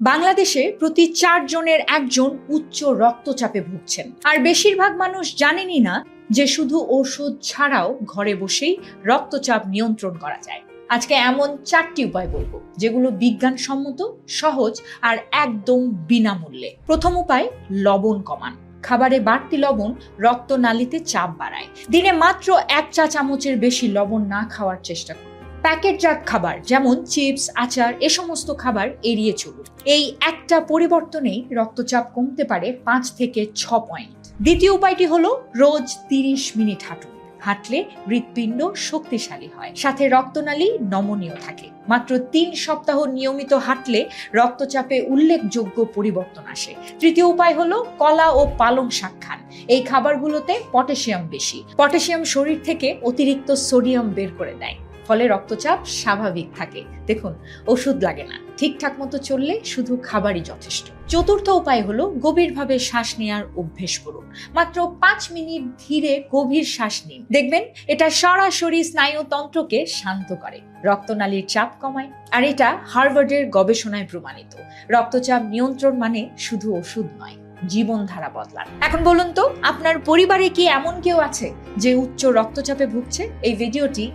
বাংলাদেশে প্রতি 4 জনের একজন উচ্চ রক্তচাপে ভুগছেন। আর বেশিরভাগ মানুষ জানেনই না যে শুধু ওষুধ ছাড়াও ঘরে বসেই রক্তচাপ নিয়ন্ত্রণ করা যায়। আজকে এমন 4টি উপায় বলবো যেগুলো বিজ্ঞানসম্মত, সহজ আর একদম বিনামূল্যে। প্রথম উপায়, লবণ কমান। খাবারে বাড়তি লবণ রক্তনালীতে চাপ বাড়ায়। দিনে মাত্র 1 চা চামচের বেশি লবণ না খাওয়ার চেষ্টা করুন। প্যাকেটজাত খাবার যেমন চিপস, আচার এ সমস্ত খাবার এড়িয়ে চলুন। এই একটা পরিবর্তনেই রক্তচাপ কমতে পারে 5 থেকে 6 পয়েন্ট। দ্বিতীয় উপায়টি হলো রোজ 30 মিনিট হাঁটুন। হাঁটলে হৃৎপিণ্ড শক্তিশালী হয়, সাথে রক্তনালী নমনীয় থাকে। মাত্র 3 সপ্তাহ নিয়মিত হাঁটলে রক্তচাপে উল্লেখযোগ্য পরিবর্তন আসে। তৃতীয় উপায় হলো কলা ও পালং শাক খান। এই খাবারগুলোতে পটাশিয়াম বেশি। পটাশিয়াম শরীর থেকে অতিরিক্ত সোডিয়াম বের করে দেয়, ফলে রক্তচাপ স্বাভাবিক থাকে। দেখুন, ওষুধ লাগে না। ঠিকঠাক মতো চললে শুধু খাবারই যথেষ্ট। চতুর্থ উপায় হলো গভীরভাবে শ্বাস নেওয়ার অভ্যেস করুন। মাত্র 5 মিনিট ধীরে গভীর শ্বাস নিন। দেখবেন এটা সরাসরি স্নায়ুতন্ত্রকে শান্ত করে, রক্তনালীর চাপ কমায়। আর এটা হার্ভার্ডের গবেষণায় প্রমাণিত। রক্তচাপ নিয়ন্ত্রণ মানে শুধু ওষুধ নয়, জীবনধারা বদলান। এখন বলুন তো, আপনার পরিবারে কি এমন কেউ আছে যে উচ্চ রক্তচাপে ভুগছে? এই ভিডিওটি